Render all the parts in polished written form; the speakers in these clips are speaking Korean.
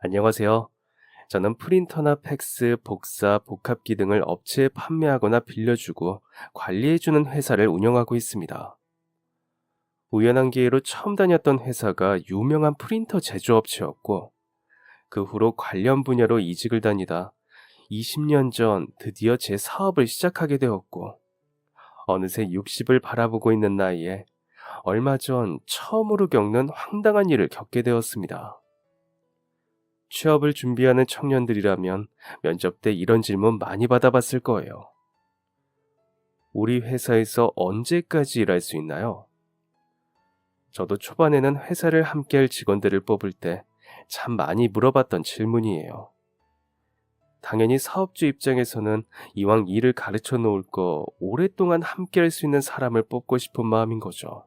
안녕하세요. 저는 프린터나 팩스, 복사, 복합기 등을 업체에 판매하거나 빌려주고 관리해주는 회사를 운영하고 있습니다. 우연한 기회로 처음 다녔던 회사가 유명한 프린터 제조업체였고, 그 후로 관련 분야로 이직을 다니다 20년 전 드디어 제 사업을 시작하게 되었고, 어느새 60을 바라보고 있는 나이에 얼마 전 처음으로 겪는 황당한 일을 겪게 되었습니다. 취업을 준비하는 청년들이라면 면접 때 이런 질문 많이 받아봤을 거예요. 우리 회사에서 언제까지 일할 수 있나요? 저도 초반에는 회사를 함께할 직원들을 뽑을 때 참 많이 물어봤던 질문이에요. 당연히 사업주 입장에서는 이왕 일을 가르쳐 놓을 거 오랫동안 함께할 수 있는 사람을 뽑고 싶은 마음인 거죠.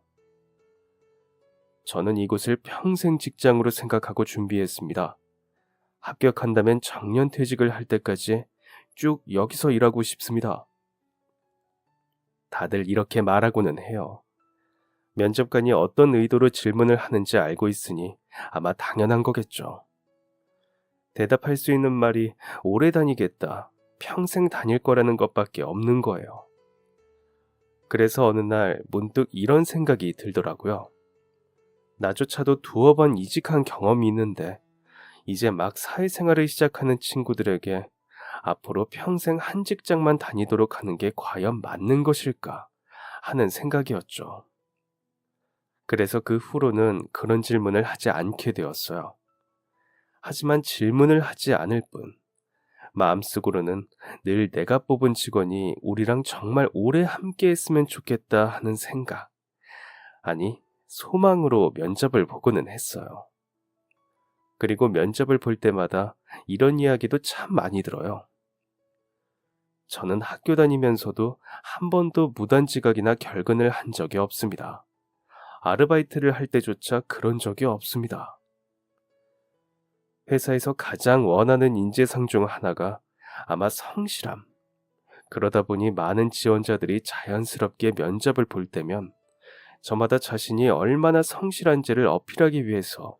저는 이곳을 평생 직장으로 생각하고 준비했습니다. 합격한다면 정년퇴직을 할 때까지 쭉 여기서 일하고 싶습니다. 다들 이렇게 말하고는 해요. 면접관이 어떤 의도로 질문을 하는지 알고 있으니 아마 당연한 거겠죠. 대답할 수 있는 말이 오래 다니겠다, 평생 다닐 거라는 것밖에 없는 거예요. 그래서 어느 날 문득 이런 생각이 들더라고요. 나조차도 두어 번 이직한 경험이 있는데 이제 막 사회생활을 시작하는 친구들에게 앞으로 평생 한 직장만 다니도록 하는 게 과연 맞는 것일까 하는 생각이었죠. 그래서 그 후로는 그런 질문을 하지 않게 되었어요. 하지만 질문을 하지 않을 뿐, 마음속으로는 늘 내가 뽑은 직원이 우리랑 정말 오래 함께 했으면 좋겠다 하는 생각, 아니, 소망으로 면접을 보고는 했어요. 그리고 면접을 볼 때마다 이런 이야기도 참 많이 들어요. 저는 학교 다니면서도 한 번도 무단지각이나 결근을 한 적이 없습니다. 아르바이트를 할 때조차 그런 적이 없습니다. 회사에서 가장 원하는 인재상 중 하나가 아마 성실함. 그러다 보니 많은 지원자들이 자연스럽게 면접을 볼 때면 저마다 자신이 얼마나 성실한지를 어필하기 위해서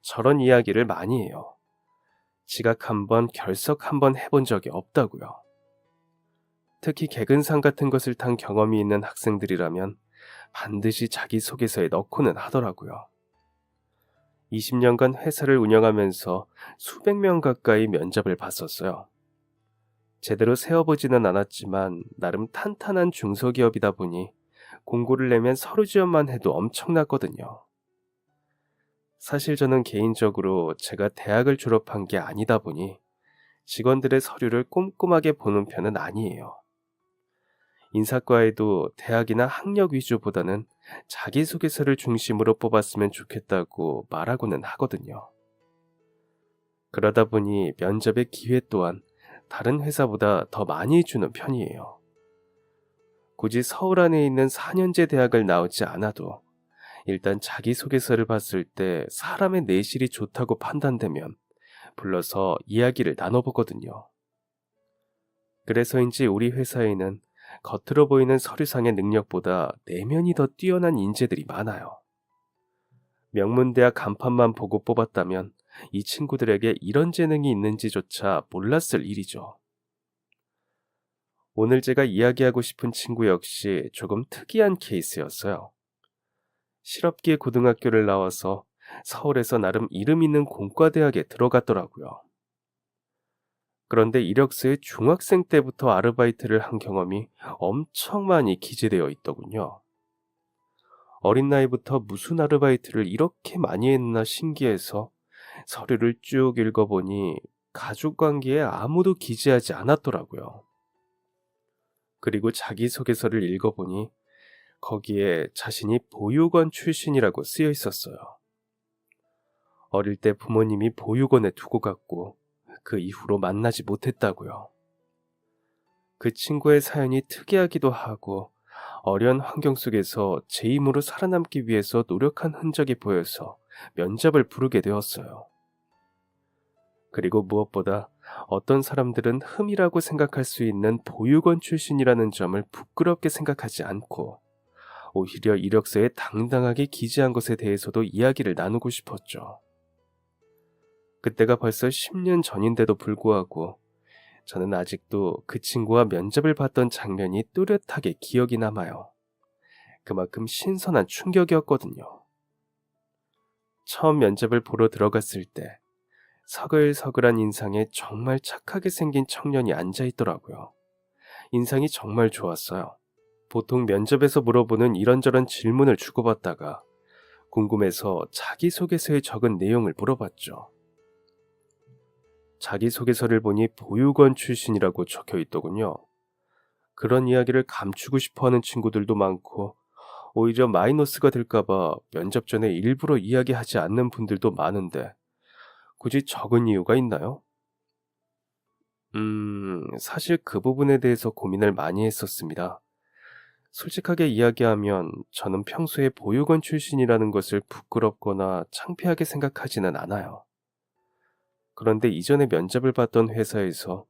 저런 이야기를 많이 해요. 지각 한 번, 결석 한 번 해본 적이 없다고요. 특히 개근상 같은 것을 탄 경험이 있는 학생들이라면 반드시 자기소개서에 넣고는 하더라고요. 20년간 회사를 운영하면서 수백 명 가까이 면접을 봤었어요. 제대로 세어보지는 않았지만 나름 탄탄한 중소기업이다 보니 공고를 내면 서류 지원만 해도 엄청났거든요. 사실 저는 개인적으로 제가 대학을 졸업한 게 아니다 보니 직원들의 서류를 꼼꼼하게 보는 편은 아니에요. 인사과에도 대학이나 학력 위주보다는 자기소개서를 중심으로 뽑았으면 좋겠다고 말하고는 하거든요. 그러다 보니 면접의 기회 또한 다른 회사보다 더 많이 주는 편이에요. 굳이 서울 안에 있는 4년제 대학을 나오지 않아도 일단 자기소개서를 봤을 때 사람의 내실이 좋다고 판단되면 불러서 이야기를 나눠보거든요. 그래서인지 우리 회사에는 겉으로 보이는 서류상의 능력보다 내면이 더 뛰어난 인재들이 많아요. 명문대학 간판만 보고 뽑았다면 이 친구들에게 이런 재능이 있는지조차 몰랐을 일이죠. 오늘 제가 이야기하고 싶은 친구 역시 조금 특이한 케이스였어요. 실업계 고등학교를 나와서 서울에서 나름 이름 있는 공과대학에 들어갔더라고요. 그런데 이력서에 중학생 때부터 아르바이트를 한 경험이 엄청 많이 기재되어 있더군요. 어린 나이부터 무슨 아르바이트를 이렇게 많이 했나 신기해서 서류를 쭉 읽어보니 가족관계에 아무도 기재하지 않았더라고요. 그리고 자기소개서를 읽어보니 거기에 자신이 보육원 출신이라고 쓰여 있었어요. 어릴 때 부모님이 보육원에 두고 갔고 그 이후로 만나지 못했다고요. 그 친구의 사연이 특이하기도 하고 어려운 환경 속에서 제 힘으로 살아남기 위해서 노력한 흔적이 보여서 면접을 부르게 되었어요. 그리고 무엇보다 어떤 사람들은 흠이라고 생각할 수 있는 보육원 출신이라는 점을 부끄럽게 생각하지 않고 오히려 이력서에 당당하게 기재한 것에 대해서도 이야기를 나누고 싶었죠. 그때가 벌써 10년 전인데도 불구하고 저는 아직도 그 친구와 면접을 봤던 장면이 뚜렷하게 기억이 남아요. 그만큼 신선한 충격이었거든요. 처음 면접을 보러 들어갔을 때 서글서글한 인상에 정말 착하게 생긴 청년이 앉아 있더라고요. 인상이 정말 좋았어요. 보통 면접에서 물어보는 이런저런 질문을 주고받다가 궁금해서 자기소개서에 적은 내용을 물어봤죠. 자기소개서를 보니 보육원 출신이라고 적혀 있더군요. 그런 이야기를 감추고 싶어 하는 친구들도 많고, 오히려 마이너스가 될까봐 면접 전에 일부러 이야기하지 않는 분들도 많은데, 굳이 적은 이유가 있나요? 사실 그 부분에 대해서 고민을 많이 했었습니다. 솔직하게 이야기하면 저는 평소에 보육원 출신이라는 것을 부끄럽거나 창피하게 생각하지는 않아요. 그런데 이전에 면접을 봤던 회사에서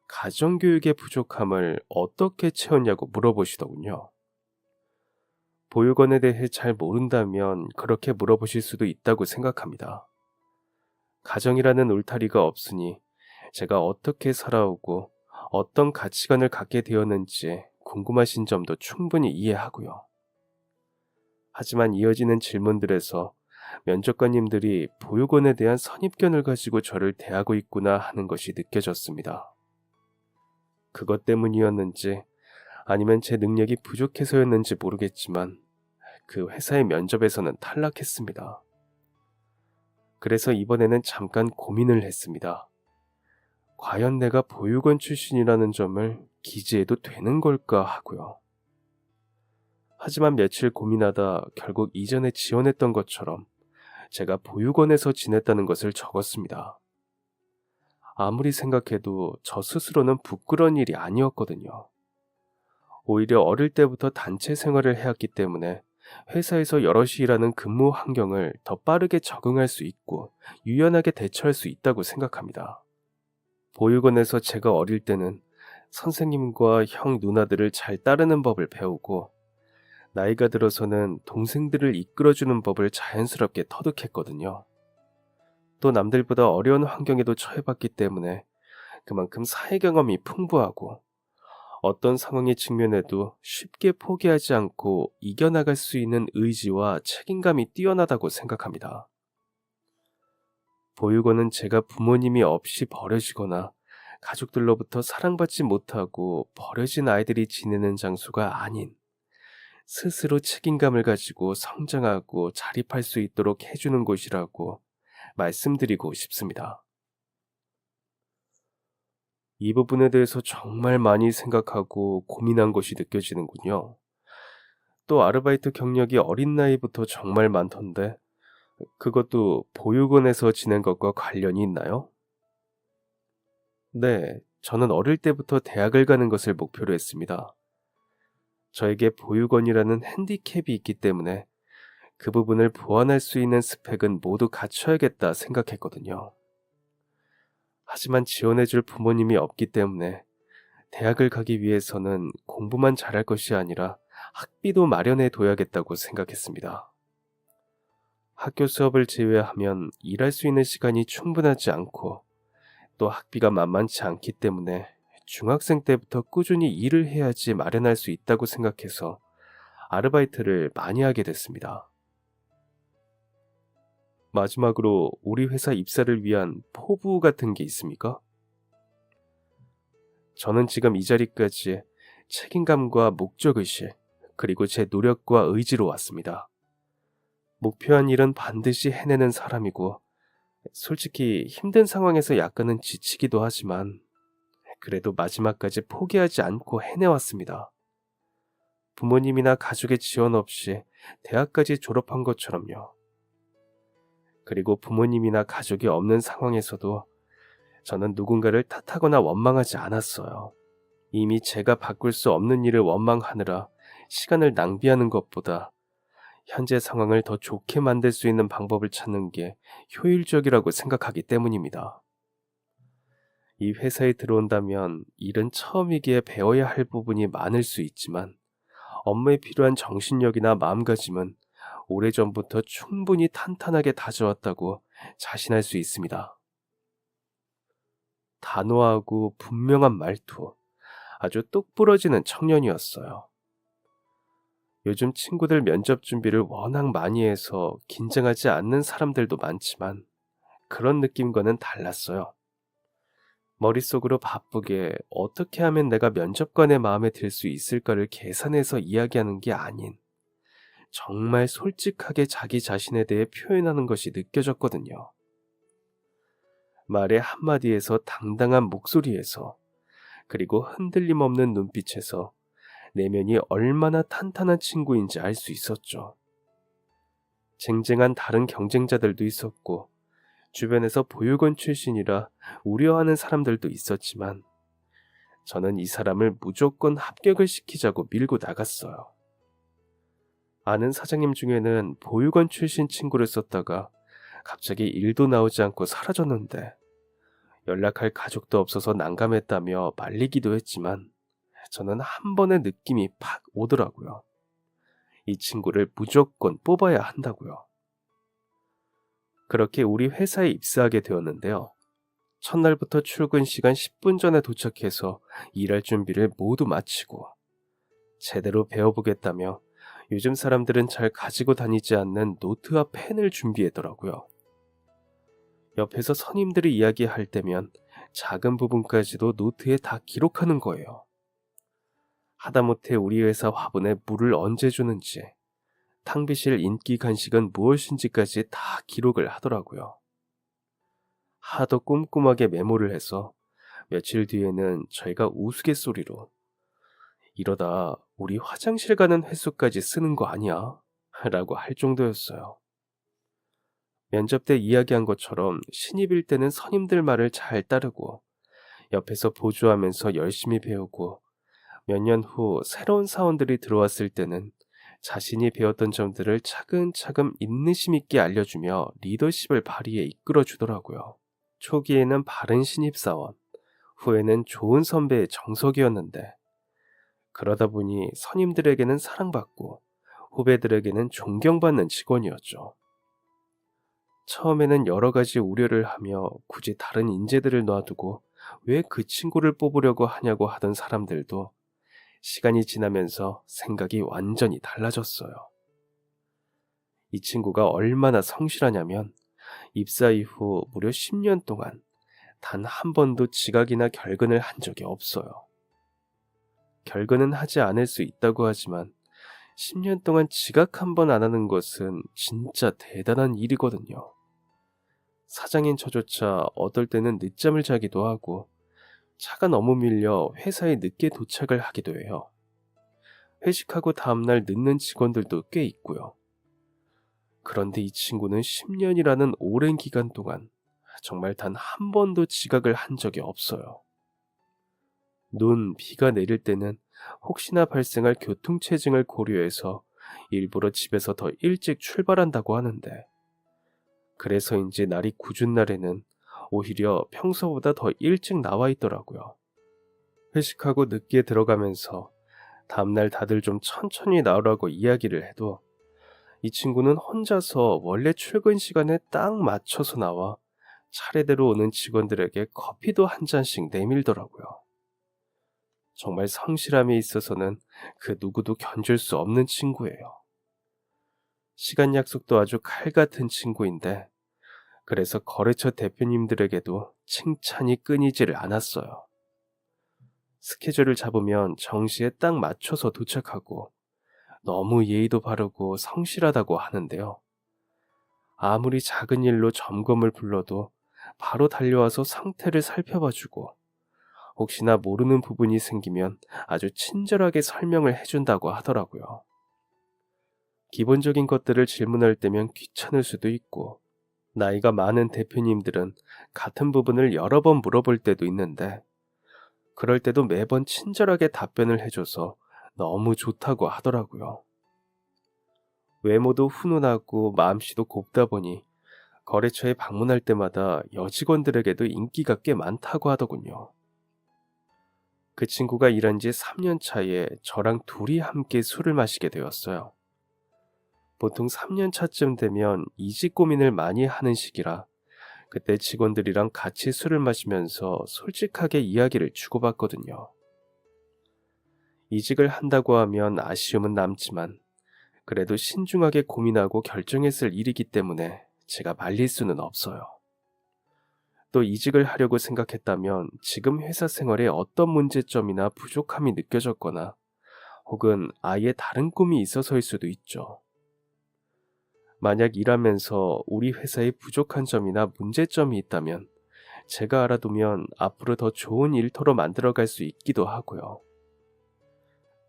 가정교육의 부족함을 어떻게 채웠냐고 물어보시더군요. 보육원에 대해 잘 모른다면 그렇게 물어보실 수도 있다고 생각합니다. 가정이라는 울타리가 없으니 제가 어떻게 살아오고 어떤 가치관을 갖게 되었는지 궁금하신 점도 충분히 이해하고요. 하지만 이어지는 질문들에서 면접관님들이 보육원에 대한 선입견을 가지고 저를 대하고 있구나 하는 것이 느껴졌습니다. 그것 때문이었는지 아니면 제 능력이 부족해서였는지 모르겠지만 그 회사의 면접에서는 탈락했습니다. 그래서 이번에는 잠깐 고민을 했습니다. 과연 내가 보육원 출신이라는 점을 기재해도 되는 걸까 하고요. 하지만 며칠 고민하다 결국 이전에 지원했던 것처럼 제가 보육원에서 지냈다는 것을 적었습니다. 아무리 생각해도 저 스스로는 부끄러운 일이 아니었거든요. 오히려 어릴 때부터 단체 생활을 해왔기 때문에 회사에서 여럿이 일하는 근무 환경을 더 빠르게 적응할 수 있고 유연하게 대처할 수 있다고 생각합니다. 보육원에서 제가 어릴 때는 선생님과 형 누나들을 잘 따르는 법을 배우고 나이가 들어서는 동생들을 이끌어주는 법을 자연스럽게 터득했거든요. 또 남들보다 어려운 환경에도 처해봤기 때문에 그만큼 사회 경험이 풍부하고 어떤 상황에 직면해도 쉽게 포기하지 않고 이겨나갈 수 있는 의지와 책임감이 뛰어나다고 생각합니다. 보육원은 제가 부모님이 없이 버려지거나 가족들로부터 사랑받지 못하고 버려진 아이들이 지내는 장소가 아닌 스스로 책임감을 가지고 성장하고 자립할 수 있도록 해주는 곳이라고 말씀드리고 싶습니다. 이 부분에 대해서 정말 많이 생각하고 고민한 것이 느껴지는군요. 또 아르바이트 경력이 어린 나이부터 정말 많던데 그것도 보육원에서 지낸 것과 관련이 있나요? 네, 저는 어릴 때부터 대학을 가는 것을 목표로 했습니다. 저에게 보육원이라는 핸디캡이 있기 때문에 그 부분을 보완할 수 있는 스펙은 모두 갖춰야겠다 생각했거든요. 하지만 지원해줄 부모님이 없기 때문에 대학을 가기 위해서는 공부만 잘할 것이 아니라 학비도 마련해 둬야겠다고 생각했습니다. 학교 수업을 제외하면 일할 수 있는 시간이 충분하지 않고 또 학비가 만만치 않기 때문에 중학생 때부터 꾸준히 일을 해야지 마련할 수 있다고 생각해서 아르바이트를 많이 하게 됐습니다. 마지막으로 우리 회사 입사를 위한 포부 같은 게 있습니까? 저는 지금 이 자리까지 책임감과 목적의식, 그리고 제 노력과 의지로 왔습니다. 목표한 일은 반드시 해내는 사람이고, 솔직히 힘든 상황에서 약간은 지치기도 하지만, 그래도 마지막까지 포기하지 않고 해내왔습니다. 부모님이나 가족의 지원 없이 대학까지 졸업한 것처럼요. 그리고 부모님이나 가족이 없는 상황에서도 저는 누군가를 탓하거나 원망하지 않았어요. 이미 제가 바꿀 수 없는 일을 원망하느라 시간을 낭비하는 것보다 현재 상황을 더 좋게 만들 수 있는 방법을 찾는 게 효율적이라고 생각하기 때문입니다. 이 회사에 들어온다면 일은 처음이기에 배워야 할 부분이 많을 수 있지만 업무에 필요한 정신력이나 마음가짐은 오래전부터 충분히 탄탄하게 다져왔다고 자신할 수 있습니다. 단호하고 분명한 말투, 아주 똑부러지는 청년이었어요. 요즘 친구들 면접 준비를 워낙 많이 해서 긴장하지 않는 사람들도 많지만 그런 느낌과는 달랐어요. 머릿속으로 바쁘게 어떻게 하면 내가 면접관의 마음에 들 수 있을까를 계산해서 이야기하는 게 아닌 정말 솔직하게 자기 자신에 대해 표현하는 것이 느껴졌거든요. 말의 한마디에서 당당한 목소리에서 그리고 흔들림 없는 눈빛에서 내면이 얼마나 탄탄한 친구인지 알 수 있었죠. 쟁쟁한 다른 경쟁자들도 있었고 주변에서 보육원 출신이라 우려하는 사람들도 있었지만 저는 이 사람을 무조건 합격을 시키자고 밀고 나갔어요. 아는 사장님 중에는 보육원 출신 친구를 썼다가 갑자기 일도 나오지 않고 사라졌는데 연락할 가족도 없어서 난감했다며 말리기도 했지만 저는 한 번의 느낌이 팍 오더라고요. 이 친구를 무조건 뽑아야 한다고요. 그렇게 우리 회사에 입사하게 되었는데요. 첫날부터 출근 시간 10분 전에 도착해서 일할 준비를 모두 마치고 제대로 배워보겠다며 요즘 사람들은 잘 가지고 다니지 않는 노트와 펜을 준비했더라고요. 옆에서 선임들이 이야기할 때면 작은 부분까지도 노트에 다 기록하는 거예요. 하다못해 우리 회사 화분에 물을 언제 주는지, 탕비실 인기 간식은 무엇인지까지 다 기록을 하더라고요. 하도 꼼꼼하게 메모를 해서 며칠 뒤에는 저희가 우스갯소리로 이러다 우리 화장실 가는 횟수까지 쓰는 거 아니야? 라고 할 정도였어요. 면접 때 이야기한 것처럼 신입일 때는 선임들 말을 잘 따르고 옆에서 보조하면서 열심히 배우고 몇 년 후 새로운 사원들이 들어왔을 때는 자신이 배웠던 점들을 차근차근 인내심 있게 알려주며 리더십을 발휘해 이끌어 주더라고요. 초기에는 바른 신입사원, 후에는 좋은 선배의 정석이었는데 그러다 보니 선임들에게는 사랑받고 후배들에게는 존경받는 직원이었죠. 처음에는 여러 가지 우려를 하며 굳이 다른 인재들을 놔두고 왜 그 친구를 뽑으려고 하냐고 하던 사람들도 시간이 지나면서 생각이 완전히 달라졌어요. 이 친구가 얼마나 성실하냐면 입사 이후 무려 10년 동안 단 한 번도 지각이나 결근을 한 적이 없어요. 결근은 하지 않을 수 있다고 하지만 10년 동안 지각 한 번 안 하는 것은 진짜 대단한 일이거든요. 사장인 저조차 어떨 때는 늦잠을 자기도 하고 차가 너무 밀려 회사에 늦게 도착을 하기도 해요. 회식하고 다음날 늦는 직원들도 꽤 있고요. 그런데 이 친구는 10년이라는 오랜 기간 동안 정말 단 한 번도 지각을 한 적이 없어요. 비가 내릴 때는 혹시나 발생할 교통체증을 고려해서 일부러 집에서 더 일찍 출발한다고 하는데 그래서인지 날이 궂은 날에는 오히려 평소보다 더 일찍 나와 있더라고요. 회식하고 늦게 들어가면서 다음날 다들 좀 천천히 나오라고 이야기를 해도 이 친구는 혼자서 원래 출근 시간에 딱 맞춰서 나와 차례대로 오는 직원들에게 커피도 한 잔씩 내밀더라고요. 정말 성실함에 있어서는 그 누구도 견줄 수 없는 친구예요. 시간 약속도 아주 칼 같은 친구인데 그래서 거래처 대표님들에게도 칭찬이 끊이지를 않았어요. 스케줄을 잡으면 정시에 딱 맞춰서 도착하고 너무 예의도 바르고 성실하다고 하는데요. 아무리 작은 일로 점검을 불러도 바로 달려와서 상태를 살펴봐주고 혹시나 모르는 부분이 생기면 아주 친절하게 설명을 해준다고 하더라고요. 기본적인 것들을 질문할 때면 귀찮을 수도 있고 나이가 많은 대표님들은 같은 부분을 여러 번 물어볼 때도 있는데 그럴 때도 매번 친절하게 답변을 해줘서 너무 좋다고 하더라고요. 외모도 훈훈하고 마음씨도 곱다 보니 거래처에 방문할 때마다 여직원들에게도 인기가 꽤 많다고 하더군요. 그 친구가 일한 지 3년 차에 저랑 둘이 함께 술을 마시게 되었어요. 보통 3년 차쯤 되면 이직 고민을 많이 하는 시기라 그때 직원들이랑 같이 술을 마시면서 솔직하게 이야기를 주고받거든요. 이직을 한다고 하면 아쉬움은 남지만 그래도 신중하게 고민하고 결정했을 일이기 때문에 제가 말릴 수는 없어요. 또 이직을 하려고 생각했다면 지금 회사 생활에 어떤 문제점이나 부족함이 느껴졌거나 혹은 아예 다른 꿈이 있어서일 수도 있죠. 만약 일하면서 우리 회사에 부족한 점이나 문제점이 있다면 제가 알아두면 앞으로 더 좋은 일터로 만들어갈 수 있기도 하고요.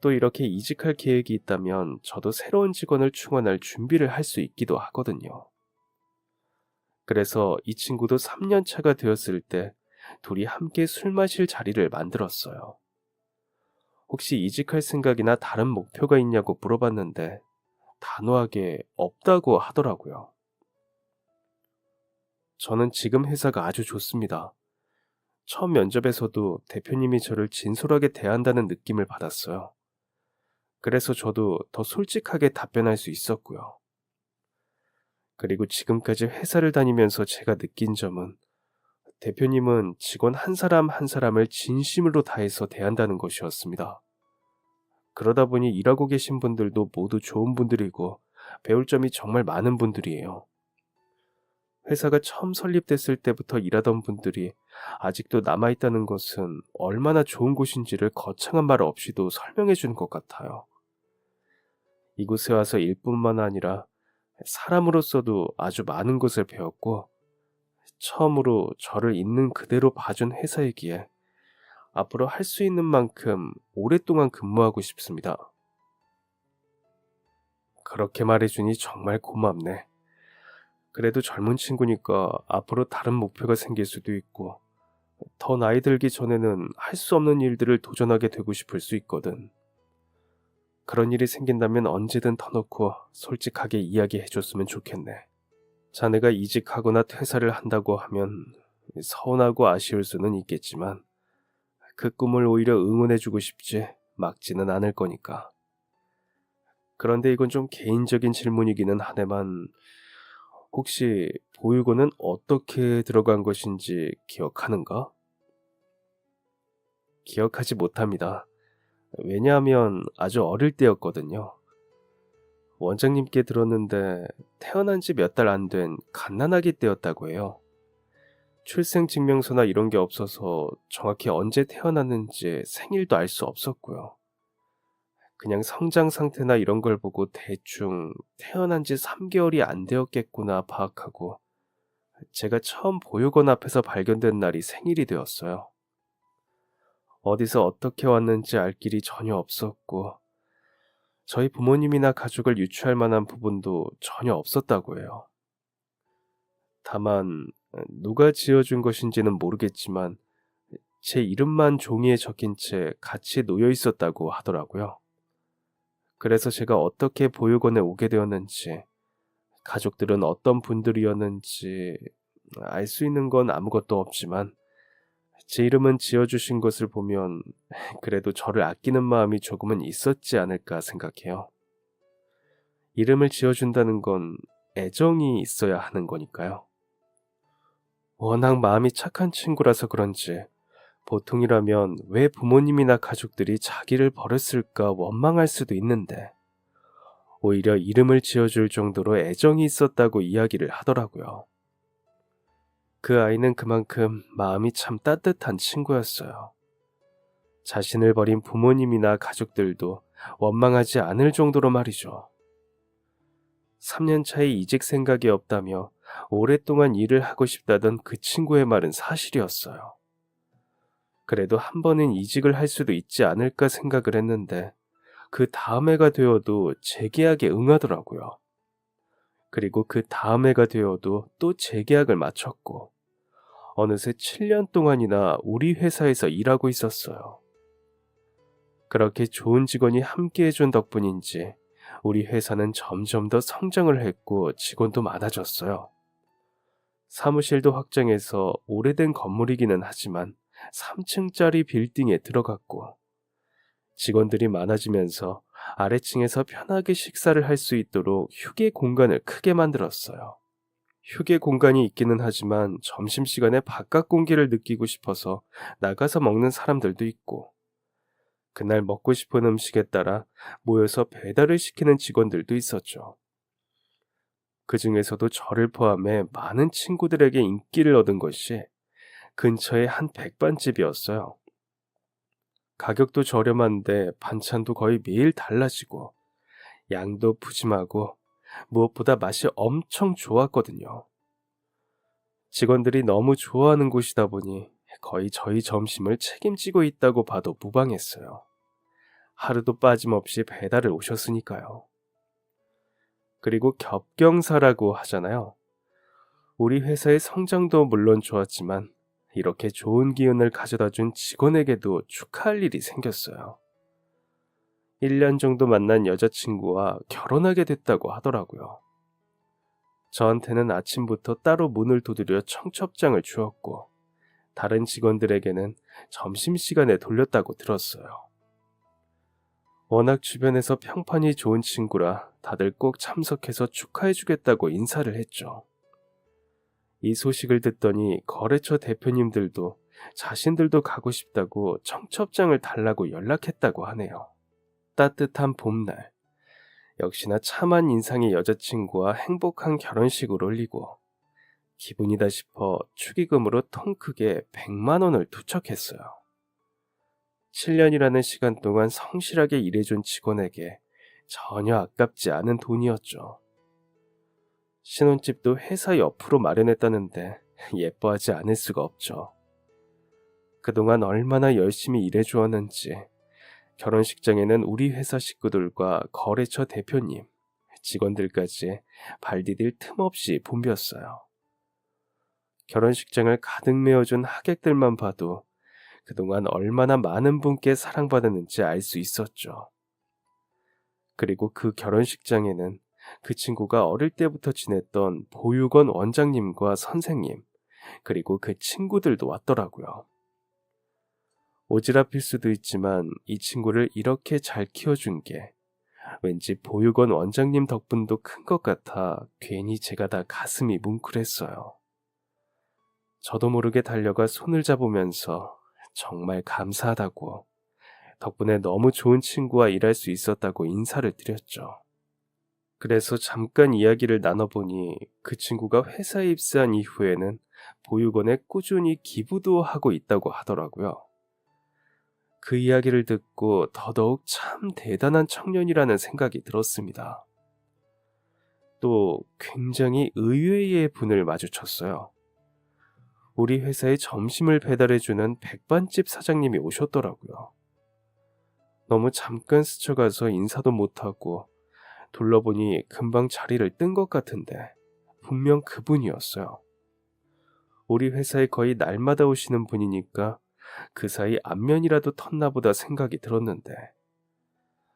또 이렇게 이직할 계획이 있다면 저도 새로운 직원을 충원할 준비를 할 수 있기도 하거든요. 그래서 이 친구도 3년 차가 되었을 때 둘이 함께 술 마실 자리를 만들었어요. 혹시 이직할 생각이나 다른 목표가 있냐고 물어봤는데 단호하게 없다고 하더라고요. 저는 지금 회사가 아주 좋습니다. 처음 면접에서도 대표님이 저를 진솔하게 대한다는 느낌을 받았어요. 그래서 저도 더 솔직하게 답변할 수 있었고요. 그리고 지금까지 회사를 다니면서 제가 느낀 점은 대표님은 직원 한 사람 한 사람을 진심으로 다해서 대한다는 것이었습니다. 그러다 보니 일하고 계신 분들도 모두 좋은 분들이고 배울 점이 정말 많은 분들이에요. 회사가 처음 설립됐을 때부터 일하던 분들이 아직도 남아있다는 것은 얼마나 좋은 곳인지를 거창한 말 없이도 설명해 주는 것 같아요. 이곳에 와서 일뿐만 아니라 사람으로서도 아주 많은 것을 배웠고 처음으로 저를 있는 그대로 봐준 회사이기에 앞으로 할 수 있는 만큼 오랫동안 근무하고 싶습니다. 그렇게 말해주니 정말 고맙네. 그래도 젊은 친구니까 앞으로 다른 목표가 생길 수도 있고 더 나이 들기 전에는 할 수 없는 일들을 도전하게 되고 싶을 수 있거든. 그런 일이 생긴다면 언제든 터놓고 솔직하게 이야기해줬으면 좋겠네. 자네가 이직하거나 퇴사를 한다고 하면 서운하고 아쉬울 수는 있겠지만 그 꿈을 오히려 응원해주고 싶지 막지는 않을 거니까. 그런데 이건 좀 개인적인 질문이기는 하네만 혹시 보육원은 어떻게 들어간 것인지 기억하는가? 기억하지 못합니다. 왜냐하면 아주 어릴 때였거든요. 원장님께 들었는데 태어난 지 몇 달 안 된 갓난아기 때였다고 해요. 출생증명서나 이런 게 없어서 정확히 언제 태어났는지 생일도 알 수 없었고요. 그냥 성장 상태나 이런 걸 보고 대충 태어난 지 3개월이 안 되었겠구나 파악하고 제가 처음 보육원 앞에서 발견된 날이 생일이 되었어요. 어디서 어떻게 왔는지 알 길이 전혀 없었고 저희 부모님이나 가족을 유추할 만한 부분도 전혀 없었다고 해요. 다만 누가 지어준 것인지는 모르겠지만 제 이름만 종이에 적힌 채 같이 놓여 있었다고 하더라고요. 그래서 제가 어떻게 보육원에 오게 되었는지, 가족들은 어떤 분들이었는지 알 수 있는 건 아무것도 없지만 제 이름은 지어주신 것을 보면 그래도 저를 아끼는 마음이 조금은 있었지 않을까 생각해요. 이름을 지어준다는 건 애정이 있어야 하는 거니까요. 워낙 마음이 착한 친구라서 그런지 보통이라면 왜 부모님이나 가족들이 자기를 버렸을까 원망할 수도 있는데 오히려 이름을 지어줄 정도로 애정이 있었다고 이야기를 하더라고요. 그 아이는 그만큼 마음이 참 따뜻한 친구였어요. 자신을 버린 부모님이나 가족들도 원망하지 않을 정도로 말이죠. 3년 차에 이직 생각이 없다며 오랫동안 일을 하고 싶다던 그 친구의 말은 사실이었어요. 그래도 한 번은 이직을 할 수도 있지 않을까 생각을 했는데 그 다음 해가 되어도 재계약에 응하더라고요. 그리고 그 다음 해가 되어도 또 재계약을 마쳤고 어느새 7년 동안이나 우리 회사에서 일하고 있었어요. 그렇게 좋은 직원이 함께 해준 덕분인지 우리 회사는 점점 더 성장을 했고 직원도 많아졌어요. 사무실도 확장해서 오래된 건물이기는 하지만 3층짜리 빌딩에 들어갔고 직원들이 많아지면서 아래층에서 편하게 식사를 할 수 있도록 휴게 공간을 크게 만들었어요. 휴게 공간이 있기는 하지만 점심시간에 바깥 공기를 느끼고 싶어서 나가서 먹는 사람들도 있고, 그날 먹고 싶은 음식에 따라 모여서 배달을 시키는 직원들도 있었죠. 그 중에서도 저를 포함해 많은 친구들에게 인기를 얻은 것이 근처의 한 백반집이었어요. 가격도 저렴한데 반찬도 거의 매일 달라지고 양도 푸짐하고 무엇보다 맛이 엄청 좋았거든요. 직원들이 너무 좋아하는 곳이다 보니 거의 저희 점심을 책임지고 있다고 봐도 무방했어요. 하루도 빠짐없이 배달을 오셨으니까요. 그리고 겹경사라고 하잖아요. 우리 회사의 성장도 물론 좋았지만 이렇게 좋은 기운을 가져다 준 직원에게도 축하할 일이 생겼어요. 1년 정도 만난 여자친구와 결혼하게 됐다고 하더라고요. 저한테는 아침부터 따로 문을 두드려 청첩장을 주었고, 다른 직원들에게는 점심시간에 돌렸다고 들었어요. 워낙 주변에서 평판이 좋은 친구라 다들 꼭 참석해서 축하해주겠다고 인사를 했죠. 이 소식을 듣더니 거래처 대표님들도 자신들도 가고 싶다고 청첩장을 달라고 연락했다고 하네요. 따뜻한 봄날, 역시나 참한 인상의 여자친구와 행복한 결혼식을 올리고 기분이다 싶어 축의금으로 통 크게 100만 원을 투척했어요. 7년이라는 시간 동안 성실하게 일해준 직원에게 전혀 아깝지 않은 돈이었죠. 신혼집도 회사 옆으로 마련했다는데 예뻐하지 않을 수가 없죠. 그동안 얼마나 열심히 일해주었는지 결혼식장에는 우리 회사 식구들과 거래처 대표님, 직원들까지 발 디딜 틈 없이 붐볐어요. 결혼식장을 가득 메워준 하객들만 봐도 그동안 얼마나 많은 분께 사랑받았는지 알 수 있었죠. 그리고 그 결혼식장에는 그 친구가 어릴 때부터 지냈던 보육원 원장님과 선생님, 그리고 그 친구들도 왔더라고요. 오지랖일 수도 있지만 이 친구를 이렇게 잘 키워준 게 왠지 보육원 원장님 덕분도 큰 것 같아 괜히 제가 다 가슴이 뭉클했어요. 저도 모르게 달려가 손을 잡으면서 정말 감사하다고, 덕분에 너무 좋은 친구와 일할 수 있었다고 인사를 드렸죠. 그래서 잠깐 이야기를 나눠보니 그 친구가 회사에 입사한 이후에는 보육원에 꾸준히 기부도 하고 있다고 하더라고요. 그 이야기를 듣고 더더욱 참 대단한 청년이라는 생각이 들었습니다. 또 굉장히 의외의 분을 마주쳤어요. 우리 회사에 점심을 배달해주는 백반집 사장님이 오셨더라고요. 너무 잠깐 스쳐가서 인사도 못하고 둘러보니 금방 자리를 뜬 것 같은데 분명 그분이었어요. 우리 회사에 거의 날마다 오시는 분이니까 그 사이 안면이라도 텄나 보다 생각이 들었는데,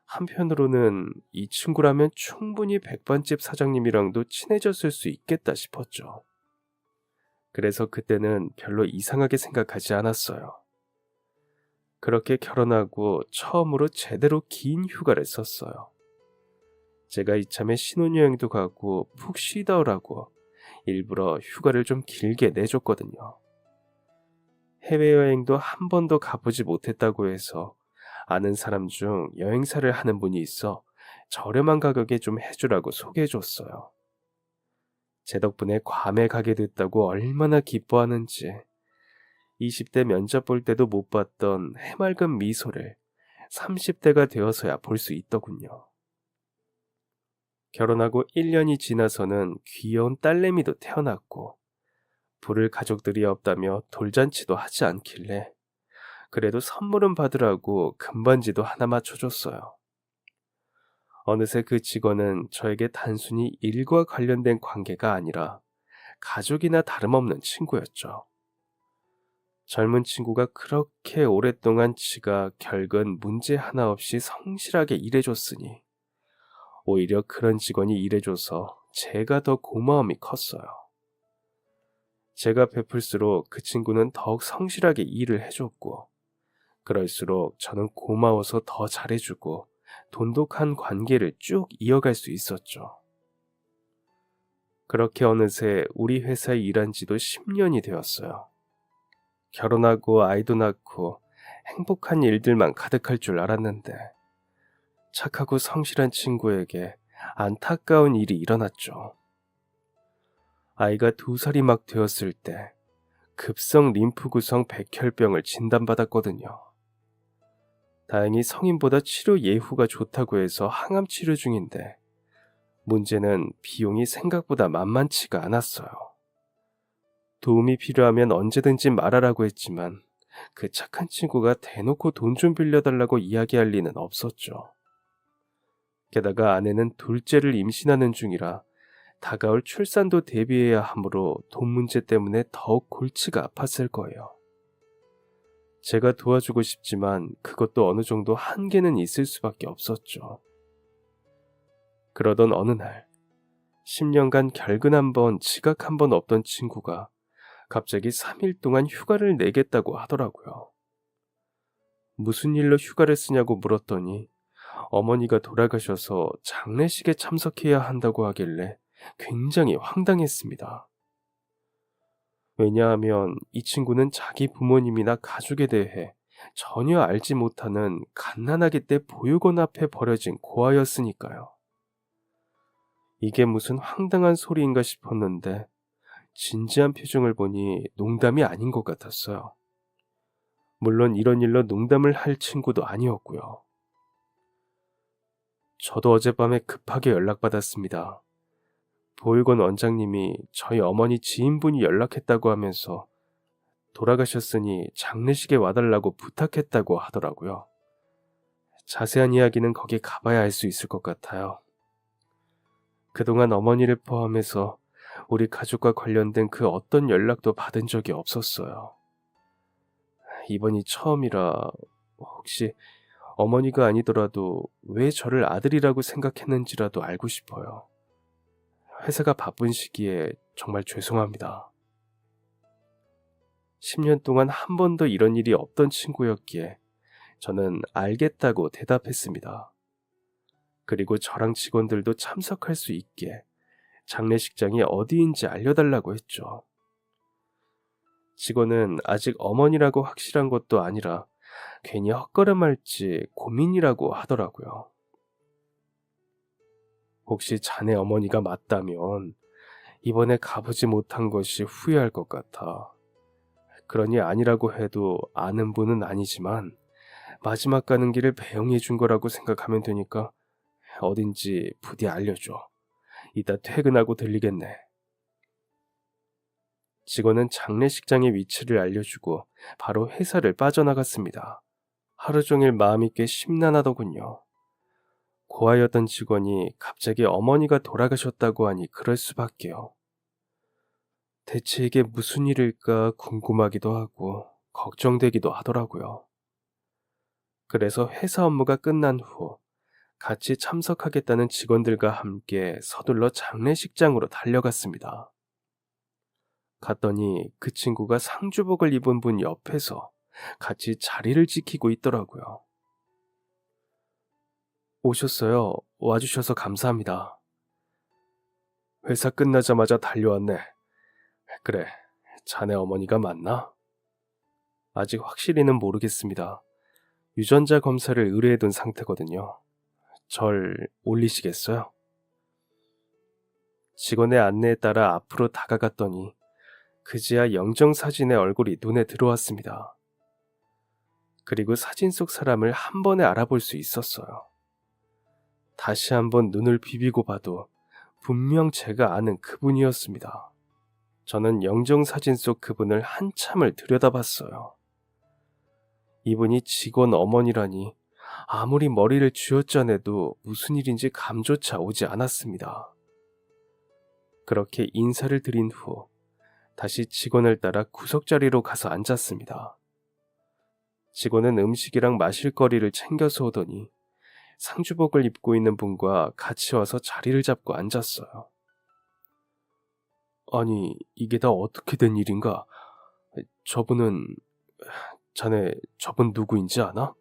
한편으로는 이 친구라면 충분히 백반집 사장님이랑도 친해졌을 수 있겠다 싶었죠. 그래서 그때는 별로 이상하게 생각하지 않았어요. 그렇게 결혼하고 처음으로 제대로 긴 휴가를 썼어요. 제가 이참에 신혼여행도 가고 푹 쉬다 오라고 일부러 휴가를 좀 길게 내줬거든요. 해외여행도 한 번도 가보지 못했다고 해서 아는 사람 중 여행사를 하는 분이 있어 저렴한 가격에 좀 해주라고 소개해줬어요. 제 덕분에 괌에 가게 됐다고 얼마나 기뻐하는지, 20대 면접 볼 때도 못 봤던 해맑은 미소를 30대가 되어서야 볼 수 있더군요. 결혼하고 1년이 지나서는 귀여운 딸내미도 태어났고, 부를 가족들이 없다며 돌잔치도 하지 않길래 그래도 선물은 받으라고 금반지도 하나 맞춰줬어요. 어느새 그 직원은 저에게 단순히 일과 관련된 관계가 아니라 가족이나 다름없는 친구였죠. 젊은 친구가 그렇게 오랫동안 지가 결근 문제 하나 없이 성실하게 일해줬으니 오히려 그런 직원이 일해줘서 제가 더 고마움이 컸어요. 제가 베풀수록 그 친구는 더욱 성실하게 일을 해줬고, 그럴수록 저는 고마워서 더 잘해주고 돈독한 관계를 쭉 이어갈 수 있었죠. 그렇게 어느새 우리 회사에 일한 지도 10년이 되었어요. 결혼하고 아이도 낳고 행복한 일들만 가득할 줄 알았는데 착하고 성실한 친구에게 안타까운 일이 일어났죠. 아이가 2살이 막 되었을 때 급성 림프 구성 백혈병을 진단받았거든요. 다행히 성인보다 치료 예후가 좋다고 해서 항암 치료 중인데 문제는 비용이 생각보다 만만치가 않았어요. 도움이 필요하면 언제든지 말하라고 했지만 그 착한 친구가 대놓고 돈 좀 빌려달라고 이야기할 리는 없었죠. 게다가 아내는 둘째를 임신하는 중이라 다가올 출산도 대비해야 하므로 돈 문제 때문에 더욱 골치가 아팠을 거예요. 제가 도와주고 싶지만 그것도 어느 정도 한계는 있을 수밖에 없었죠. 그러던 어느 날 10년간 결근 한 번, 지각 한 번 없던 친구가 갑자기 3일 동안 휴가를 내겠다고 하더라고요. 무슨 일로 휴가를 쓰냐고 물었더니 어머니가 돌아가셔서 장례식에 참석해야 한다고 하길래 굉장히 황당했습니다. 왜냐하면 이 친구는 자기 부모님이나 가족에 대해 전혀 알지 못하는 갓난아기 때 보육원 앞에 버려진 고아였으니까요. 이게 무슨 황당한 소리인가 싶었는데 진지한 표정을 보니 농담이 아닌 것 같았어요. 물론 이런 일로 농담을 할 친구도 아니었고요. 저도 어젯밤에 급하게 연락받았습니다. 보육원 원장님이 저희 어머니 지인분이 연락했다고 하면서 돌아가셨으니 장례식에 와달라고 부탁했다고 하더라고요. 자세한 이야기는 거기 가봐야 알 수 있을 것 같아요. 그동안 어머니를 포함해서 우리 가족과 관련된 그 어떤 연락도 받은 적이 없었어요. 이번이 처음이라 혹시 어머니가 아니더라도 왜 저를 아들이라고 생각했는지라도 알고 싶어요. 회사가 바쁜 시기에 정말 죄송합니다. 10년 동안 한 번도 이런 일이 없던 친구였기에 저는 알겠다고 대답했습니다. 그리고 저랑 직원들도 참석할 수 있게 장례식장이 어디인지 알려달라고 했죠. 직원은 아직 어머니라고 확실한 것도 아니라 괜히 헛걸음할지 고민이라고 하더라고요. 혹시 자네 어머니가 맞다면 이번에 가보지 못한 것이 후회할 것 같아. 그러니 아니라고 해도 아는 분은 아니지만 마지막 가는 길을 배웅해 준 거라고 생각하면 되니까 어딘지 부디 알려줘. 이따 퇴근하고 들리겠네. 직원은 장례식장의 위치를 알려주고 바로 회사를 빠져나갔습니다. 하루 종일 마음이 꽤 심란하더군요. 고아였던 직원이 갑자기 어머니가 돌아가셨다고 하니 그럴 수밖에요. 대체 이게 무슨 일일까 궁금하기도 하고 걱정되기도 하더라고요. 그래서 회사 업무가 끝난 후 같이 참석하겠다는 직원들과 함께 서둘러 장례식장으로 달려갔습니다. 갔더니 그 친구가 상주복을 입은 분 옆에서 같이 자리를 지키고 있더라고요. 오셨어요. 와주셔서 감사합니다. 회사 끝나자마자 달려왔네. 그래, 자네 어머니가 맞나? 아직 확실히는 모르겠습니다. 유전자 검사를 의뢰해둔 상태거든요. 절 올리시겠어요? 직원의 안내에 따라 앞으로 다가갔더니 그제야 영정사진의 얼굴이 눈에 들어왔습니다. 그리고 사진 속 사람을 한 번에 알아볼 수 있었어요. 다시 한번 눈을 비비고 봐도 분명 제가 아는 그분이었습니다. 저는 영정사진 속 그분을 한참을 들여다봤어요. 이분이 직원 어머니라니 아무리 머리를 쥐어짜내도 무슨 일인지 감조차 오지 않았습니다. 그렇게 인사를 드린 후 다시 직원을 따라 구석자리로 가서 앉았습니다. 직원은 음식이랑 마실 거리를 챙겨서 오더니 상주복을 입고 있는 분과 같이 와서 자리를 잡고 앉았어요. 아니, 이게 다 어떻게 된 일인가? 저분은... 자네 저분 누구인지 아나?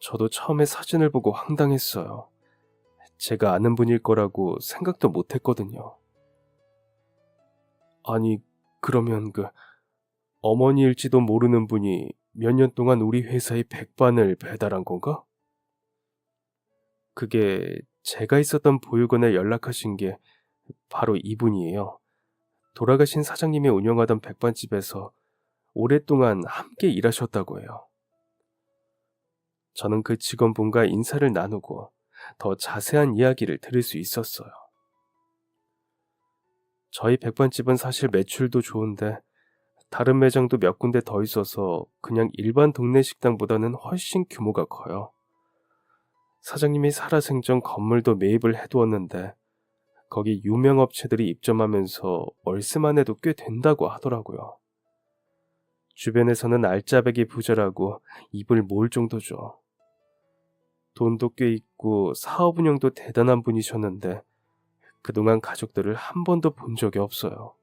저도 처음에 사진을 보고 황당했어요. 제가 아는 분일 거라고 생각도 못 했거든요. 아니, 그러면 어머니일지도 모르는 분이 몇 년 동안 우리 회사에 백반을 배달한 건가? 그게 제가 있었던 보육원에 연락하신 게 바로 이분이에요. 돌아가신 사장님이 운영하던 백반집에서 오랫동안 함께 일하셨다고 해요. 저는 그 직원분과 인사를 나누고 더 자세한 이야기를 들을 수 있었어요. 저희 백반집은 사실 매출도 좋은데 다른 매장도 몇 군데 더 있어서 그냥 일반 동네 식당보다는 훨씬 규모가 커요. 사장님이 살아생전 건물도 매입을 해두었는데 거기 유명 업체들이 입점하면서 월세만 해도 꽤 된다고 하더라고요. 주변에서는 알짜배기 부자라고 입을 모을 정도죠. 돈도 꽤 있고 사업 운영도 대단한 분이셨는데 그동안 가족들을 한 번도 본 적이 없어요.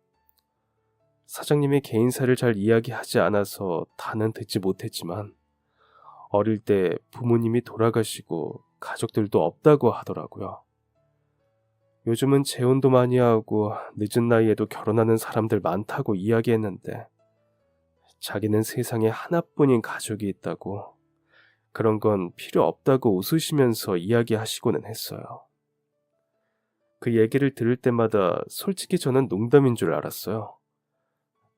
사장님이 개인사를 잘 이야기하지 않아서 다는 듣지 못했지만 어릴 때 부모님이 돌아가시고 가족들도 없다고 하더라고요. 요즘은 재혼도 많이 하고 늦은 나이에도 결혼하는 사람들 많다고 이야기했는데 자기는 세상에 하나뿐인 가족이 있다고 그런 건 필요 없다고 웃으시면서 이야기하시고는 했어요. 그 얘기를 들을 때마다 솔직히 저는 농담인 줄 알았어요.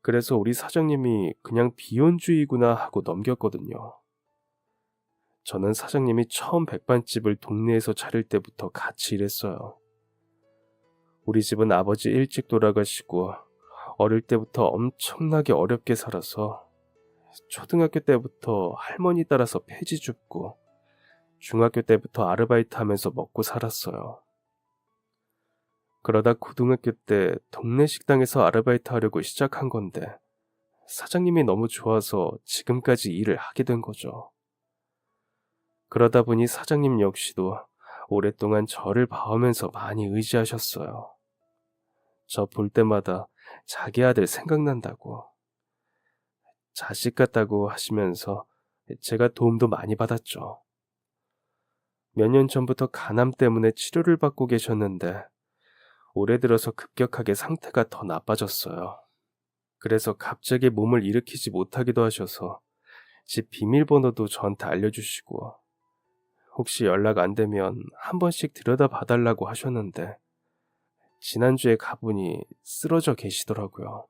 그래서 우리 사장님이 그냥 비혼주의구나 하고 넘겼거든요. 저는 사장님이 처음 백반집을 동네에서 차릴 때부터 같이 일했어요. 우리 집은 아버지 일찍 돌아가시고 어릴 때부터 엄청나게 어렵게 살아서 초등학교 때부터 할머니 따라서 폐지 줍고 중학교 때부터 아르바이트 하면서 먹고 살았어요. 그러다 고등학교 때 동네 식당에서 아르바이트 하려고 시작한 건데 사장님이 너무 좋아서 지금까지 일을 하게 된 거죠. 그러다 보니 사장님 역시도 오랫동안 저를 봐오면서 많이 의지하셨어요. 저 볼 때마다 자기 아들 생각난다고, 자식 같다고 하시면서 제가 도움도 많이 받았죠. 몇 년 전부터 간암 때문에 치료를 받고 계셨는데 올해 들어서 급격하게 상태가 더 나빠졌어요. 그래서 갑자기 몸을 일으키지 못하기도 하셔서 집 비밀번호도 저한테 알려주시고 혹시 연락 안 되면 한 번씩 들여다 봐달라고 하셨는데 지난주에 가보니 쓰러져 계시더라고요.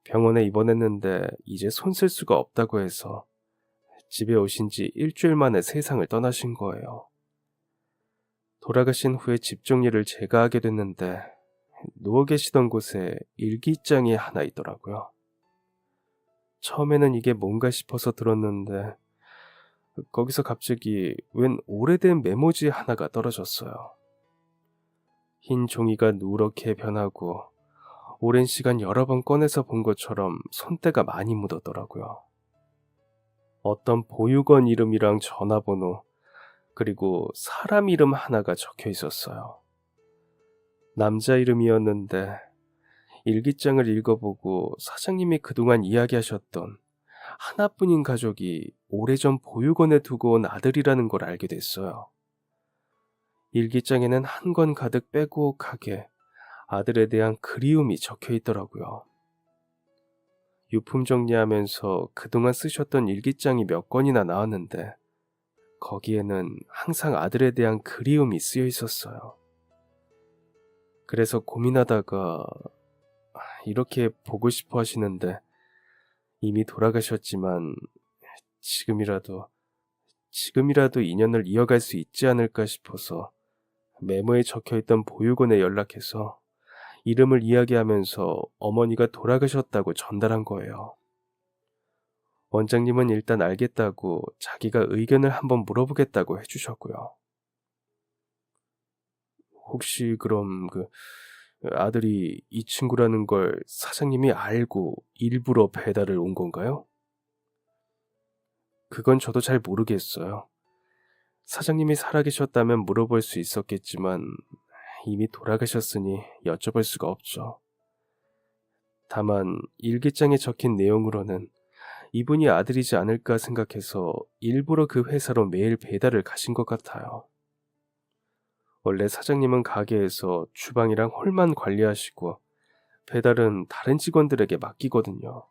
병원에 입원했는데 이제 손 쓸 수가 없다고 해서 집에 오신 지 일주일 만에 세상을 떠나신 거예요. 돌아가신 후에 집 정리를 제가 하게 됐는데 누워 계시던 곳에 일기장이 하나 있더라고요. 처음에는 이게 뭔가 싶어서 들었는데 거기서 갑자기 웬 오래된 메모지 하나가 떨어졌어요. 흰 종이가 누렇게 변하고 오랜 시간 여러 번 꺼내서 본 것처럼 손때가 많이 묻었더라고요. 어떤 보육원 이름이랑 전화번호 그리고 사람 이름 하나가 적혀 있었어요. 남자 이름이었는데 일기장을 읽어보고 사장님이 그동안 이야기하셨던 하나뿐인 가족이 오래전 보육원에 두고 온 아들이라는 걸 알게 됐어요. 일기장에는 한 권 가득 빼곡하게 아들에 대한 그리움이 적혀 있더라고요. 유품 정리하면서 그동안 쓰셨던 일기장이 몇 권이나 나왔는데 거기에는 항상 아들에 대한 그리움이 쓰여 있었어요. 그래서 고민하다가 이렇게 보고 싶어 하시는데 이미 돌아가셨지만 지금이라도 인연을 이어갈 수 있지 않을까 싶어서 메모에 적혀있던 보육원에 연락해서 이름을 이야기하면서 어머니가 돌아가셨다고 전달한 거예요. 원장님은 일단 알겠다고 자기가 의견을 한번 물어보겠다고 해주셨고요. 혹시 그럼 아들이 이 친구라는 걸 사장님이 알고 일부러 배달을 온 건가요? 그건 저도 잘 모르겠어요. 사장님이 살아계셨다면 물어볼 수 있었겠지만 이미 돌아가셨으니 여쭤볼 수가 없죠. 다만 일기장에 적힌 내용으로는 이분이 아들이지 않을까 생각해서 일부러 그 회사로 매일 배달을 가신 것 같아요. 원래 사장님은 가게에서 주방이랑 홀만 관리하시고 배달은 다른 직원들에게 맡기거든요.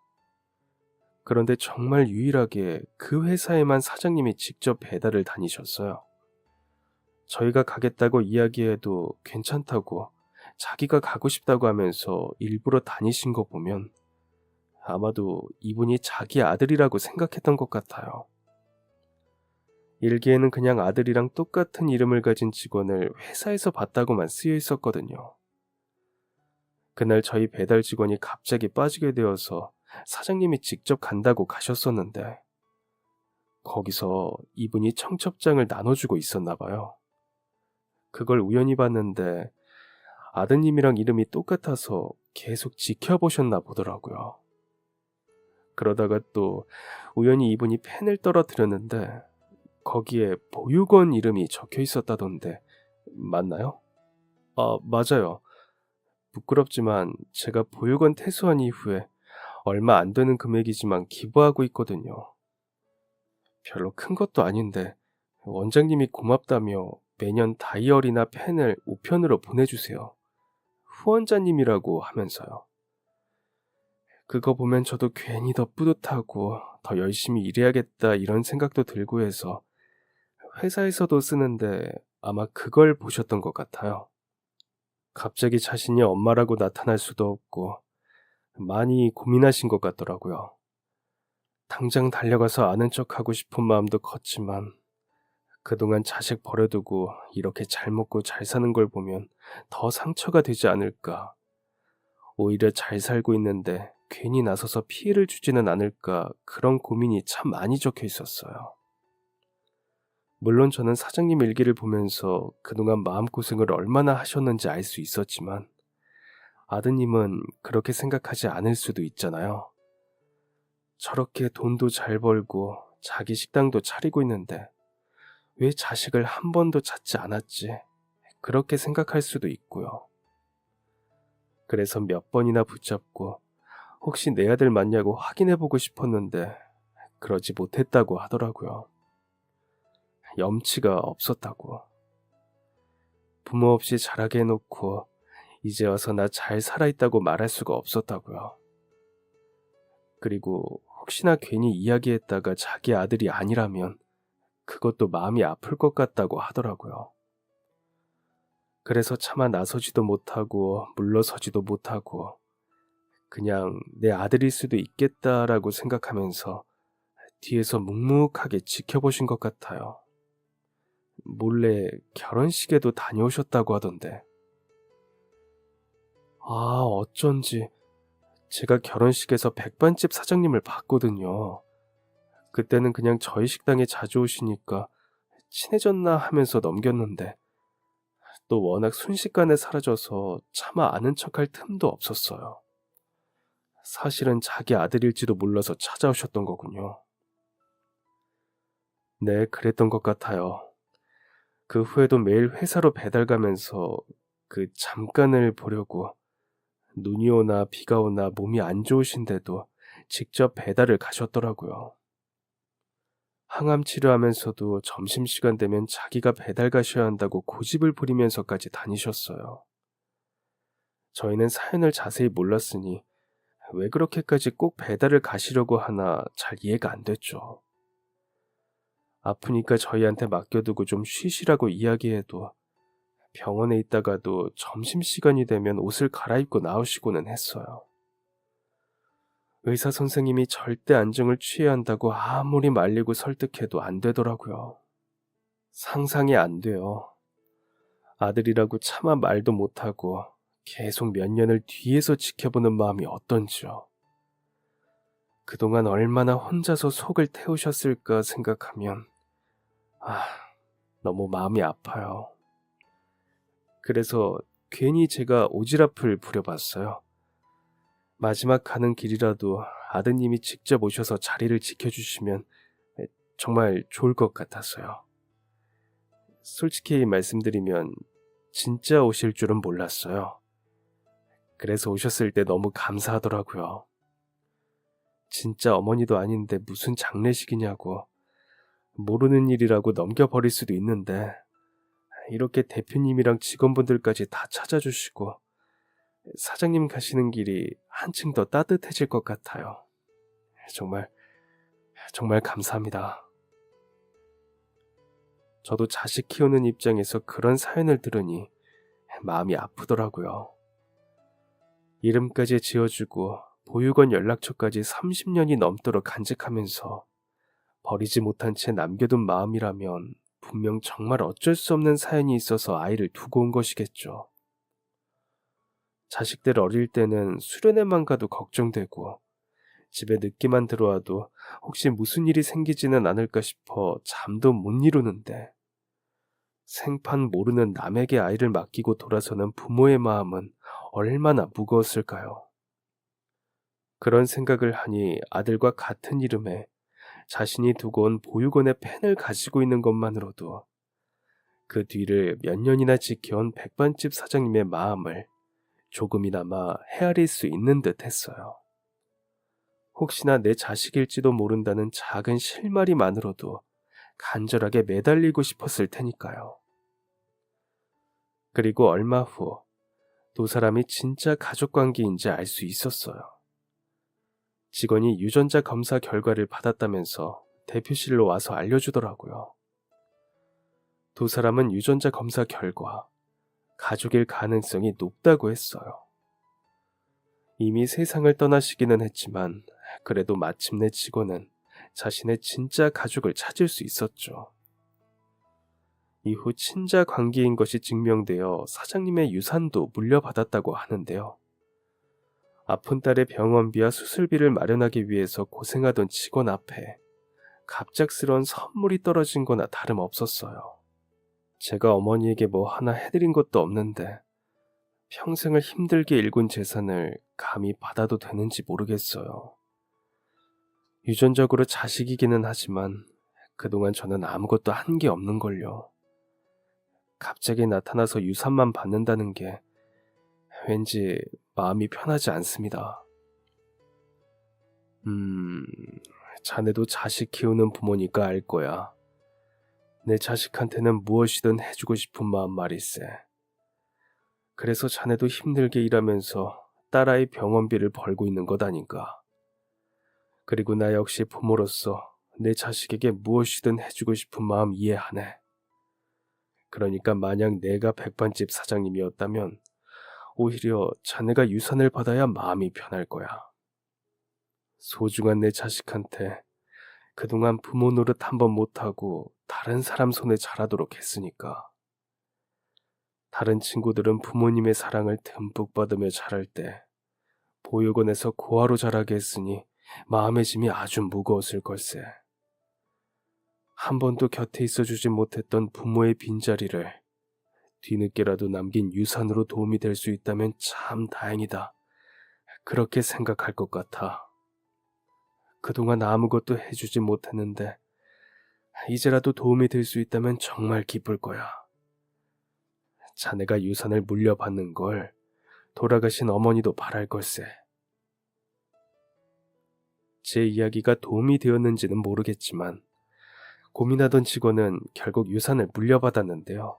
그런데 정말 유일하게 그 회사에만 사장님이 직접 배달을 다니셨어요. 저희가 가겠다고 이야기해도 괜찮다고 자기가 가고 싶다고 하면서 일부러 다니신 거 보면 아마도 이분이 자기 아들이라고 생각했던 것 같아요. 일기에는 그냥 아들이랑 똑같은 이름을 가진 직원을 회사에서 봤다고만 쓰여 있었거든요. 그날 저희 배달 직원이 갑자기 빠지게 되어서 사장님이 직접 간다고 가셨었는데 거기서 이분이 청첩장을 나눠주고 있었나 봐요. 그걸 우연히 봤는데 아드님이랑 이름이 똑같아서 계속 지켜보셨나 보더라고요. 그러다가 또 우연히 이분이 펜을 떨어뜨렸는데 거기에 보육원 이름이 적혀 있었다던데 맞나요? 아, 맞아요. 부끄럽지만 제가 보육원 퇴소한 이후에 얼마 안 되는 금액이지만 기부하고 있거든요. 별로 큰 것도 아닌데 원장님이 고맙다며 매년 다이어리나 펜을 우편으로 보내주세요. 후원자님이라고 하면서요. 그거 보면 저도 괜히 더 뿌듯하고 더 열심히 일해야겠다 이런 생각도 들고 해서 회사에서도 쓰는데 아마 그걸 보셨던 것 같아요. 갑자기 자신이 엄마라고 나타날 수도 없고 많이 고민하신 것 같더라고요. 당장 달려가서 아는 척하고 싶은 마음도 컸지만 그동안 자식 버려두고 이렇게 잘 먹고 잘 사는 걸 보면 더 상처가 되지 않을까. 오히려 잘 살고 있는데 괜히 나서서 피해를 주지는 않을까 그런 고민이 참 많이 적혀 있었어요. 물론 저는 사장님 일기를 보면서 그동안 마음고생을 얼마나 하셨는지 알 수 있었지만 아드님은 그렇게 생각하지 않을 수도 있잖아요. 저렇게 돈도 잘 벌고 자기 식당도 차리고 있는데 왜 자식을 한 번도 찾지 않았지? 그렇게 생각할 수도 있고요. 그래서 몇 번이나 붙잡고 혹시 내 아들 맞냐고 확인해보고 싶었는데 그러지 못했다고 하더라고요. 염치가 없었다고. 부모 없이 자라게 해놓고 이제 와서 나 잘 살아있다고 말할 수가 없었다고요. 그리고 혹시나 괜히 이야기했다가 자기 아들이 아니라면 그것도 마음이 아플 것 같다고 하더라고요. 그래서 차마 나서지도 못하고 물러서지도 못하고 그냥 내 아들일 수도 있겠다라고 생각하면서 뒤에서 묵묵하게 지켜보신 것 같아요. 몰래 결혼식에도 다녀오셨다고 하던데. 아, 어쩐지 제가 결혼식에서 백반집 사장님을 봤거든요. 그때는 그냥 저희 식당에 자주 오시니까 친해졌나 하면서 넘겼는데 또 워낙 순식간에 사라져서 차마 아는 척할 틈도 없었어요. 사실은 자기 아들일지도 몰라서 찾아오셨던 거군요. 네, 그랬던 것 같아요. 그 후에도 매일 회사로 배달 가면서 그 잠깐을 보려고 눈이 오나 비가 오나 몸이 안 좋으신데도 직접 배달을 가셨더라고요. 항암 치료하면서도 점심시간 되면 자기가 배달 가셔야 한다고 고집을 부리면서까지 다니셨어요. 저희는 사연을 자세히 몰랐으니 왜 그렇게까지 꼭 배달을 가시려고 하나 잘 이해가 안 됐죠. 아프니까 저희한테 맡겨두고 좀 쉬시라고 이야기해도 병원에 있다가도 점심시간이 되면 옷을 갈아입고 나오시고는 했어요. 의사 선생님이 절대 안정을 취해야 한다고 아무리 말리고 설득해도 안 되더라고요. 상상이 안 돼요. 아들이라고 차마 말도 못하고 계속 몇 년을 뒤에서 지켜보는 마음이 어떤지요. 그동안 얼마나 혼자서 속을 태우셨을까 생각하면 너무 마음이 아파요. 그래서 괜히 제가 오지랖을 부려봤어요. 마지막 가는 길이라도 아드님이 직접 오셔서 자리를 지켜주시면 정말 좋을 것 같아서요. 솔직히 말씀드리면 진짜 오실 줄은 몰랐어요. 그래서 오셨을 때 너무 감사하더라고요. 진짜 어머니도 아닌데 무슨 장례식이냐고 모르는 일이라고 넘겨버릴 수도 있는데 이렇게 대표님이랑 직원분들까지 다 찾아주시고 사장님 가시는 길이 한층 더 따뜻해질 것 같아요. 정말, 정말 감사합니다. 저도 자식 키우는 입장에서 그런 사연을 들으니 마음이 아프더라고요. 이름까지 지어주고 보육원 연락처까지 30년이 넘도록 간직하면서 버리지 못한 채 남겨둔 마음이라면 분명 정말 어쩔 수 없는 사연이 있어서 아이를 두고 온 것이겠죠. 자식들 어릴 때는 수련회만 가도 걱정되고 집에 늦게만 들어와도 혹시 무슨 일이 생기지는 않을까 싶어 잠도 못 이루는데 생판 모르는 남에게 아이를 맡기고 돌아서는 부모의 마음은 얼마나 무거웠을까요? 그런 생각을 하니 아들과 같은 이름에 자신이 두고 온 보육원의 펜을 가지고 있는 것만으로도 그 뒤를 몇 년이나 지켜온 백반집 사장님의 마음을 조금이나마 헤아릴 수 있는 듯 했어요. 혹시나 내 자식일지도 모른다는 작은 실마리만으로도 간절하게 매달리고 싶었을 테니까요. 그리고 얼마 후 두 사람이 진짜 가족관계인지 알 수 있었어요. 직원이 유전자 검사 결과를 받았다면서 대표실로 와서 알려주더라고요. 두 사람은 유전자 검사 결과 가족일 가능성이 높다고 했어요. 이미 세상을 떠나시기는 했지만 그래도 마침내 직원은 자신의 진짜 가족을 찾을 수 있었죠. 이후 친자 관계인 것이 증명되어 사장님의 유산도 물려받았다고 하는데요. 아픈 딸의 병원비와 수술비를 마련하기 위해서 고생하던 직원 앞에 갑작스러운 선물이 떨어진 거나 다름없었어요. 제가 어머니에게 뭐 하나 해드린 것도 없는데 평생을 힘들게 일군 재산을 감히 받아도 되는지 모르겠어요. 유전적으로 자식이기는 하지만 그동안 저는 아무것도 한 게 없는걸요. 갑자기 나타나서 유산만 받는다는 게 왠지 마음이 편하지 않습니다. 자네도 자식 키우는 부모니까 알 거야. 내 자식한테는 무엇이든 해주고 싶은 마음 말일세. 그래서 자네도 힘들게 일하면서 딸아이 병원비를 벌고 있는 것 아닌가. 그리고 나 역시 부모로서 내 자식에게 무엇이든 해주고 싶은 마음 이해하네. 그러니까 만약 내가 백반집 사장님이었다면 오히려 자네가 유산을 받아야 마음이 편할 거야. 소중한 내 자식한테 그동안 부모 노릇 한 번 못하고 다른 사람 손에 자라도록 했으니까. 다른 친구들은 부모님의 사랑을 듬뿍 받으며 자랄 때 보육원에서 고아로 자라게 했으니 마음의 짐이 아주 무거웠을 걸세. 한 번도 곁에 있어주지 못했던 부모의 빈자리를 뒤늦게라도 남긴 유산으로 도움이 될 수 있다면 참 다행이다. 그렇게 생각할 것 같아. 그동안 아무것도 해주지 못했는데 이제라도 도움이 될 수 있다면 정말 기쁠 거야. 자네가 유산을 물려받는 걸 돌아가신 어머니도 바랄 걸세. 제 이야기가 도움이 되었는지는 모르겠지만 고민하던 직원은 결국 유산을 물려받았는데요.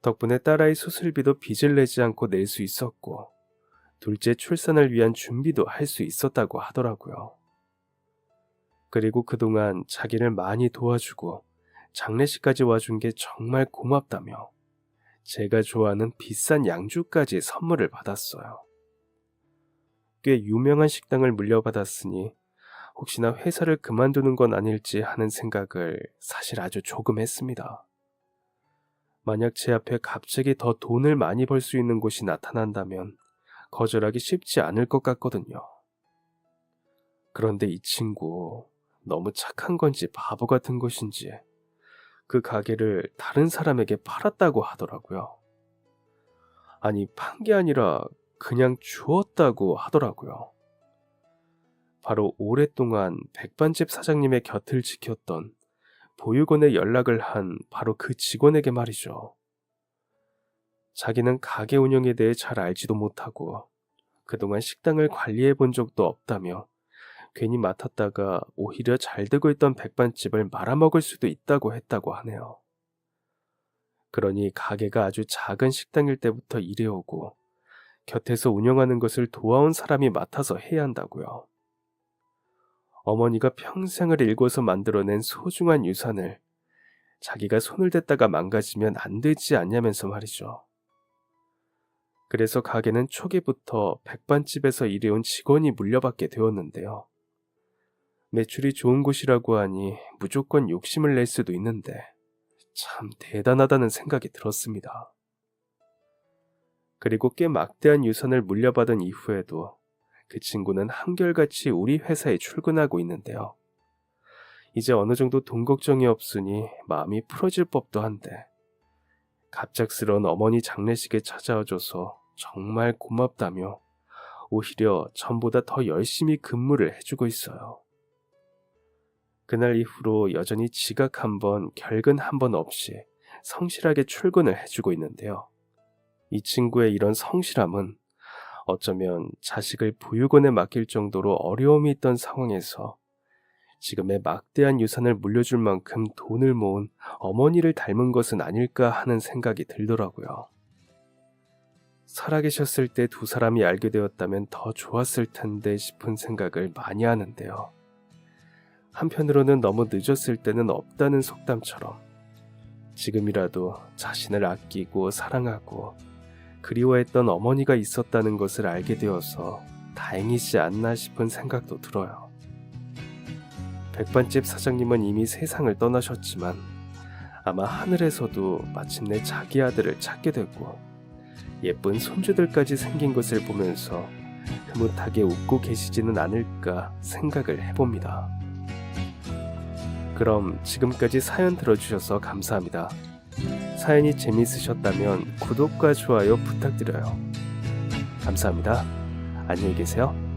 덕분에 딸아이 수술비도 빚을 내지 않고 낼 수 있었고 둘째 출산을 위한 준비도 할 수 있었다고 하더라고요. 그리고 그동안 자기를 많이 도와주고 장례식까지 와준 게 정말 고맙다며 제가 좋아하는 비싼 양주까지 선물을 받았어요. 꽤 유명한 식당을 물려받았으니 혹시나 회사를 그만두는 건 아닐지 하는 생각을 사실 아주 조금 했습니다. 만약 제 앞에 갑자기 더 돈을 많이 벌 수 있는 곳이 나타난다면 거절하기 쉽지 않을 것 같거든요. 그런데 이 친구 너무 착한 건지 바보 같은 것인지 그 가게를 다른 사람에게 팔았다고 하더라고요. 아니, 판 게 아니라 그냥 주었다고 하더라고요. 바로 오랫동안 백반집 사장님의 곁을 지켰던 보육원에 연락을 한 바로 그 직원에게 말이죠. 자기는 가게 운영에 대해 잘 알지도 못하고 그동안 식당을 관리해 본 적도 없다며 괜히 맡았다가 오히려 잘 되고 있던 백반집을 말아먹을 수도 있다고 했다고 하네요. 그러니 가게가 아주 작은 식당일 때부터 일해오고 곁에서 운영하는 것을 도와온 사람이 맡아서 해야 한다고요. 어머니가 평생을 일궈서 만들어낸 소중한 유산을 자기가 손을 댔다가 망가지면 안 되지 않냐면서 말이죠. 그래서 가게는 초기부터 백반집에서 일해온 직원이 물려받게 되었는데요. 매출이 좋은 곳이라고 하니 무조건 욕심을 낼 수도 있는데 참 대단하다는 생각이 들었습니다. 그리고 꽤 막대한 유산을 물려받은 이후에도 그 친구는 한결같이 우리 회사에 출근하고 있는데요. 이제 어느 정도 돈 걱정이 없으니 마음이 풀어질 법도 한데 갑작스러운 어머니 장례식에 찾아와줘서 정말 고맙다며 오히려 전보다 더 열심히 근무를 해주고 있어요. 그날 이후로 여전히 지각 한 번, 결근 한 번 없이 성실하게 출근을 해주고 있는데요. 이 친구의 이런 성실함은 어쩌면 자식을 보육원에 맡길 정도로 어려움이 있던 상황에서 지금의 막대한 유산을 물려줄 만큼 돈을 모은 어머니를 닮은 것은 아닐까 하는 생각이 들더라고요. 살아계셨을 때 두 사람이 알게 되었다면 더 좋았을 텐데 싶은 생각을 많이 하는데요. 한편으로는 너무 늦었을 때는 없다는 속담처럼 지금이라도 자신을 아끼고 사랑하고 그리워했던 어머니가 있었다는 것을 알게 되어서 다행이지 않나 싶은 생각도 들어요. 백반집 사장님은 이미 세상을 떠나셨지만 아마 하늘에서도 마침내 자기 아들을 찾게 되고 예쁜 손주들까지 생긴 것을 보면서 흐뭇하게 웃고 계시지는 않을까 생각을 해봅니다. 그럼 지금까지 사연 들어주셔서 감사합니다. 사연이 재미있으셨다면 구독과 좋아요 부탁드려요. 감사합니다. 안녕히 계세요.